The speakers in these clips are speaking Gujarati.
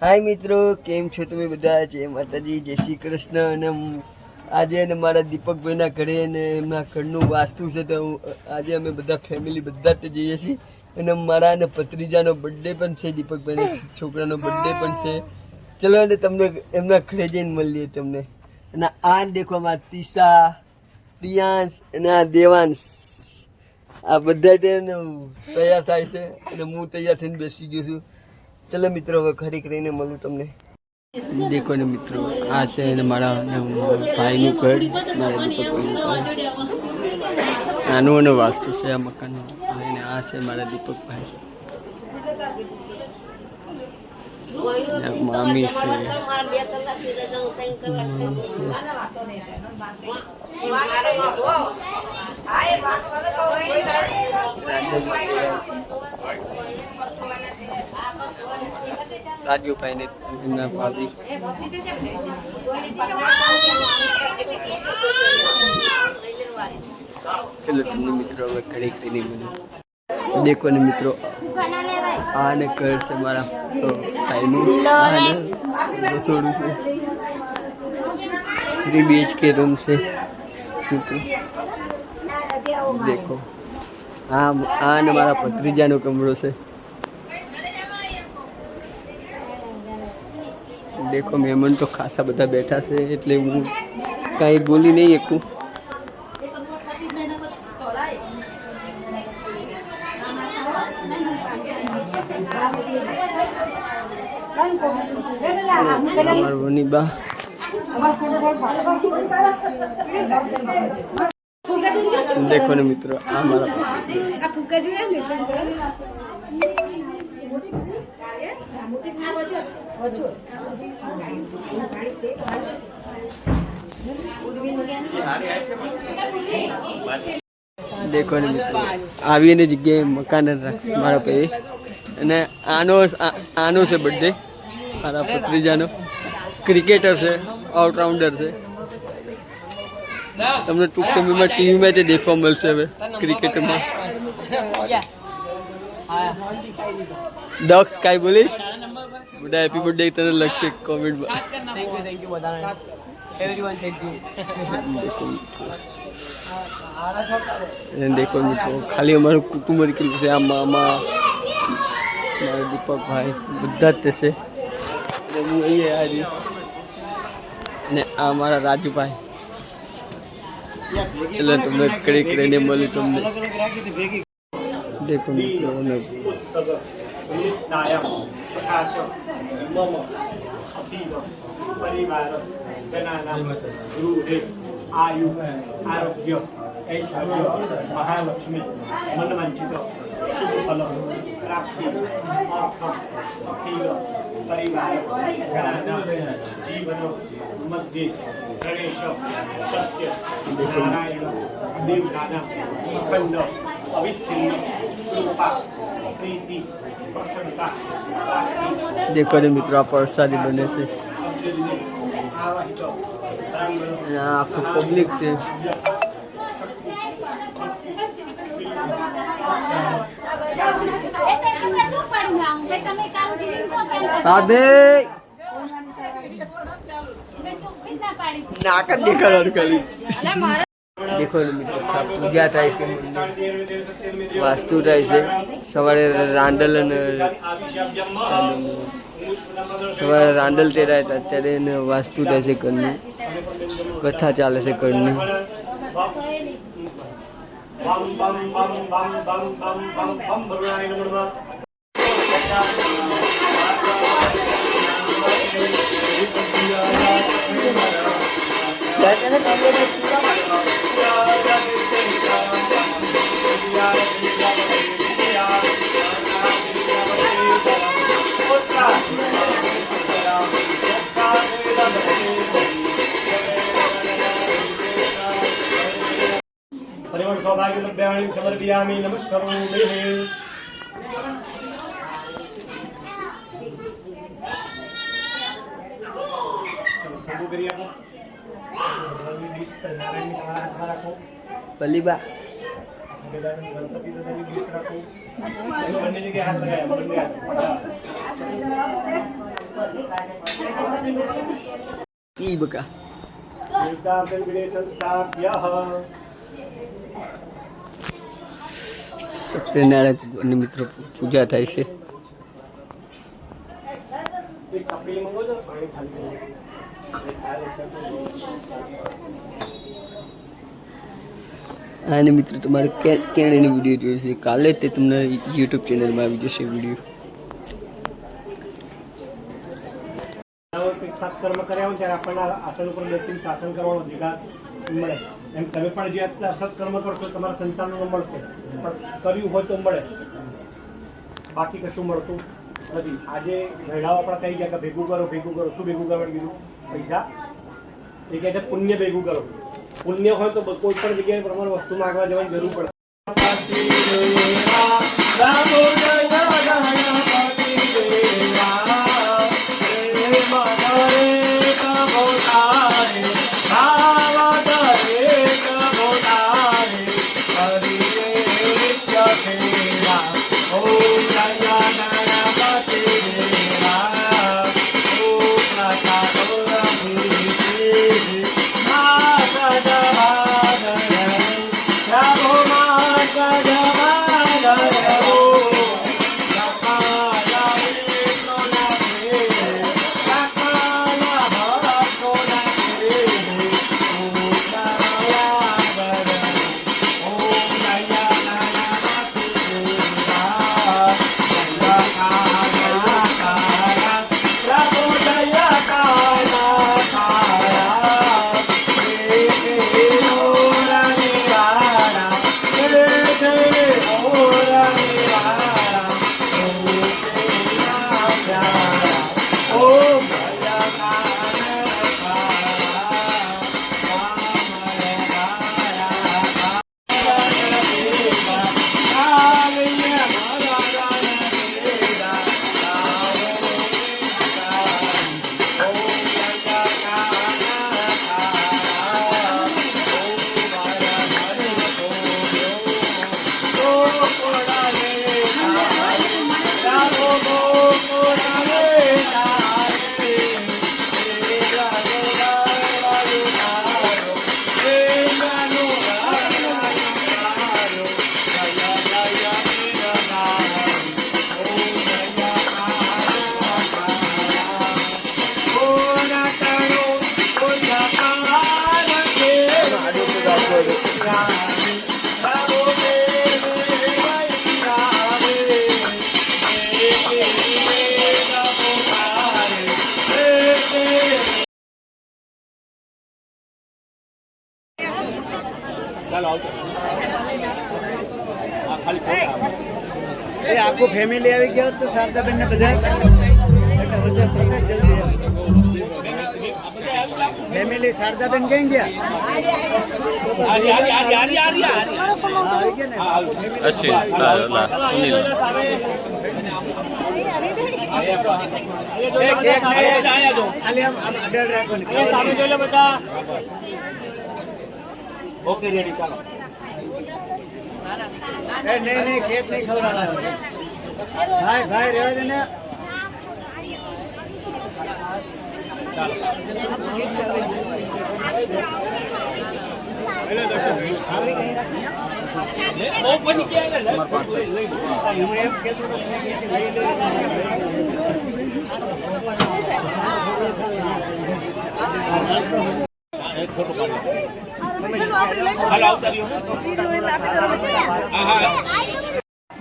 हाय मित्रों, केम छो तमे बधा? जय माताजी, जय श्री कृष्ण। અને આજે ને મારા દીપકભાઈના ઘરે ને એમના ઘરનું વાસ્તુ છે તો આજે અમે બધા ફેમિલી બધા જ જઈએ છીએ અને મારા ને ભત્રીજાનો બર્થડે પણ છે, દીપકભાઈના છોકરાનો બર્થડે પણ છે। ચલો અને તમને એમના ઘરે જઈને મળીએ તમને। અને આ દેખો માં તીસા, પ્રિયાંશ અને આ દેવાંશ, આ બધા તૈયાર થાય છે અને હું તૈયાર થઈને બેસી ગયો છું। चलो मित्रों, હવે ખરી કરીને મળું તમને। देखो ने मित्रों, आ से ने मारा भाई નું ઘર, મારા દીપકભાઈ આનો વાસ્તુ છે આ મકાન અને આ છે મારા દીપકભાઈ, મામી છે, राजू भाई ने भाभी। चलो तुमने मित्रों હવે ઘરે કરીને મળ્યું। देखो ने मित्रों, आ ने घर से मारा तो भाई નું રસોડું છે, 3 BHK रूम से मित्रों। देखो आ ने मारा भत्रीजाનો कमरो છે। देखो मेहमान तो खासा बधा बैठा से એટલે હું કાંઈ બોલી નહીં શકું। देखो ने मित्रों, आ मारा देखो ने मित्रों, आवीने जग्याए मकान मारा भाई અને આનો છે બર્થડે મારા ભત્રીજાનો। ક્રિકેટર છે, ઓલરાઉન્ડર છે, તમને ટૂંક સમયમાં ટીવીમાં તે દેખવા મળશે। હવે ક્રિકેટમાં દક્ષ કાંઈ બોલીશ? બધા હેપી બર્થડે તને લખશે કોમેન્ટમાં। થેન્ક યુ બધાને, એવરીવન થેન્ક યુ। देखो मित्रों, खाली हमारे कुटुंब से आ मामा, मारा दीपक भाई બધા જ છે। હું અહીં આવી ને આ મારા રાજુભાઈ। चलो तुमने कड़ी કરીને મળી તમને। देखो मित्रों, परिवार जनानां गुरुदेव आयु आरोग्य ऐश्वर्य महालक्ष्मी मनवांचित शुभ फल प्राप्ति अर्थ अखिल परिवार जनानां जीवन मध्ये गणेश सत्य नारायण देवतानां अखंड अविच्छिन्न कृपा प्रीति प्रसन्नता। देखो ने मित्रों, आ प्रसादी बने से आखू पब्लिक से। देखो मित्रों, पूजा थाय छे, वास्तु थाय छे। सवारे रांडल सवारे रांडल तेराया था, अत्यारे वास्तु थाय छे घरनी, कथा चाले छे घरनी। परिवार सौभाग्य लभ्यामि समर्पयामि नमस्करोमि। बलीबा गणपति બંને જગ્યાએ હાથ લગાવ્યા બંને હાથ ઈ બકા સત્યનારાયણ ભગવાનની મિત્રો પૂજા થાય છે. અને મિત્રો તમારે ક્યાં એની વિડીયો જોઈ છે કાલે તે તમને યુટ્યુબ ચેનલમાં આવી જશે વિડીયો. સત્કર્મ કર્યા હોય ત્યારે આપણને આસન ઉપર બેસીને શાસન કરવાનો અધિકાર મળે. એમ તમે પણ જે અત્યારે સત્કર્મ કરશો તમારા સંતાનોને મળશે, પણ કર્યું હોય તો મળે, બાકી કશું મળતું નથી. આજે મહિલાઓ આપણા કહી ગયા કે ભેગું કરો ભેગું કરો. શું ભેગું કરવાનું કીધું? પૈસા. એ કહે છે પુણ્ય ભેગું કરો. પુણ્ય હોય તો કોઈ પણ જગ્યાએ પ્રમાણે વસ્તુ માંગવા જવાની જરૂર પડે. આખું ફેમિલી આવી ગયો તો શારદાબેન ને બધા ફેમિલી શારદાબેન કઈ ગયા? ઓકે રેડી ચાલો. નહીં કેક નહીં ખવડાવવાનો. ભાઈ રહેવા દે ને.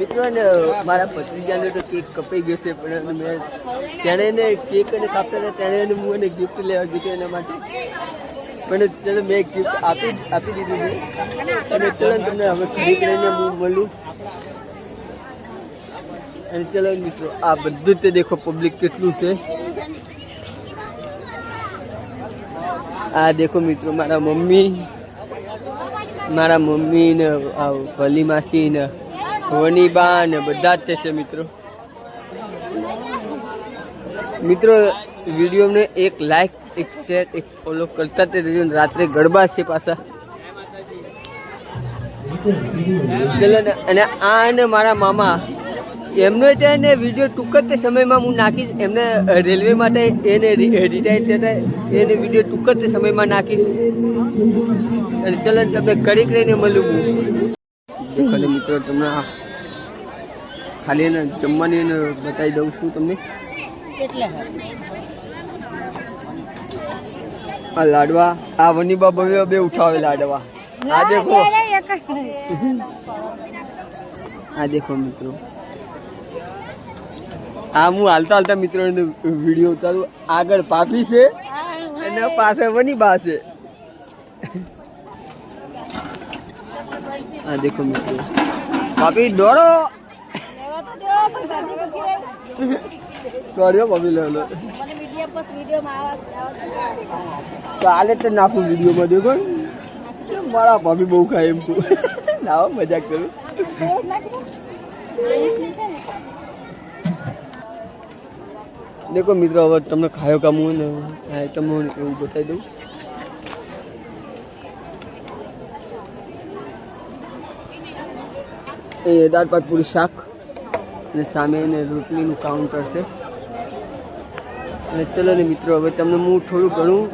મિત્રો ને મારા ભત્રીજાને તો કેક કપાઈ ગયો છે, પણ મેં તેણે કેક અને કાપતા હતા તેણે હું એને ગિફ્ટ લેવા ગયું એના માટે, પણ ચલો મેં ગિફ્ટ આપી દીધું છે. અને ચલો તમને હવે ખરીદ કરીને હું મળું. અને ચલો મિત્રો આ બધું તે દેખો પબ્લિક કેટલું છે. આ દેખો મિત્રો મારા મમ્મી ને ભલી માસી ને સોની બા ને બધા જ છે મિત્રો. વિડીયોને એક લાઈક, એક શેર, એક ફોલો કરતા તે રાત્રે ગરબા છે પાછા. ચલો ને. અને આ ને મારા મામા એમનો ત્યાં વિડીયો ટૂંક જ સમયમાં હું નાખીશ. એમને રેલવે માટે એને રિટાયર થતા એને વિડીયો ટૂંક જ સમયમાં નાખીશ. અને ચલો તમને ઘડીક રહીને મળું હું. દેખો ને મિત્રો, તમને ખાલી એને જમવાની એને બતાવી દઉં છું તમને. આ લાડવા, આ વનીબા બે ઉઠાવે લાડવા. આ દેખો, આ દેખો મિત્રો, આ હું હાલતા મિત્રો વિડીયો ઉતારું. આગળ પાપી છે અને પાછળ વનીબા છે. આ દેખો મિત્રો, પાપી દોડો. સોરી પાપી, લો કાલે તો નાખું વિડીયોમાં. દેખો મારા ભાભી બહુ ખાય એમ તું ના મજાક કરું. દેખો મિત્રો, હવે તમને ખાયો કામ હોય ને આઈટમ હોય ને એવું બતાવી દઉં. એ દાળ ભાત પૂરી શાક અને સામે એને રોટલીનું કાઉન્ટર છે. અને ચલો ને મિત્રો, હવે તમને હું થોડું ઘણું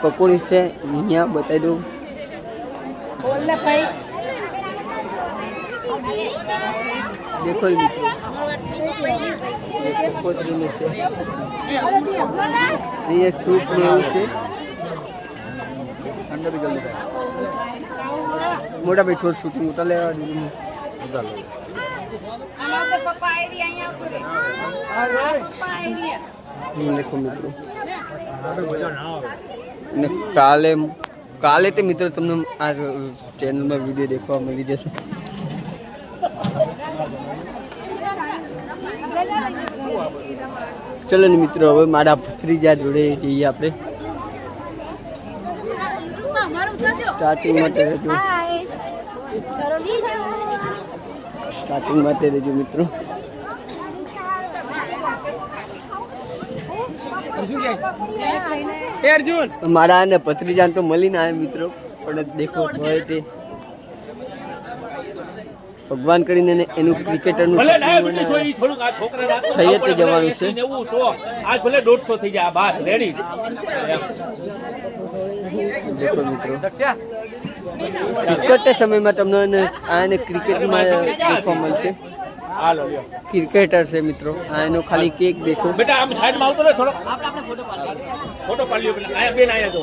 પકોડી છે અહીંયા બતાવી દઉં. દેખો મિત્રો, પકોડીનું છે અહીંયા સૂપ ને એવું છે. મોટા ભાઈ થોડું શૂટિંગ ઉતાર લેવા દીધું. દેખો મિત્રો, અને કાલે તે મિત્રો તમને આ ચેનલમાં વિડીયો દેખવા મળી જશે. ચલો ને મિત્રો, હવે મારા ભત્રીજા જોડે જઈએ આપણે. સ્ટાર્ટિંગ માટે રહેજો મિત્રો. મારા અને ભત્રીજા તો મળીને આવ્યા મિત્રો, પણ દેખો હોય તે ભગવાન કરીને એનું ક્રિકેટરનું થઈ જ જવાનું છે. દેખો મિત્રો, ક્રિકેટ સમયમાં તમને આને ક્રિકેટમાં દેખવા મળશે. ક્રિકેટર છે મિત્રો, આ એનો ખાલી કેક દેખો. બેટા આમ સાઈડમાં આવતો રહે થોડો, ફોટો પાડી લ્યો. બેન આયા જો,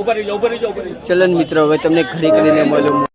ઉપર રહી જાઓ. ચલો મિત્રો, હવે તમને ઘડી કરીને મળું.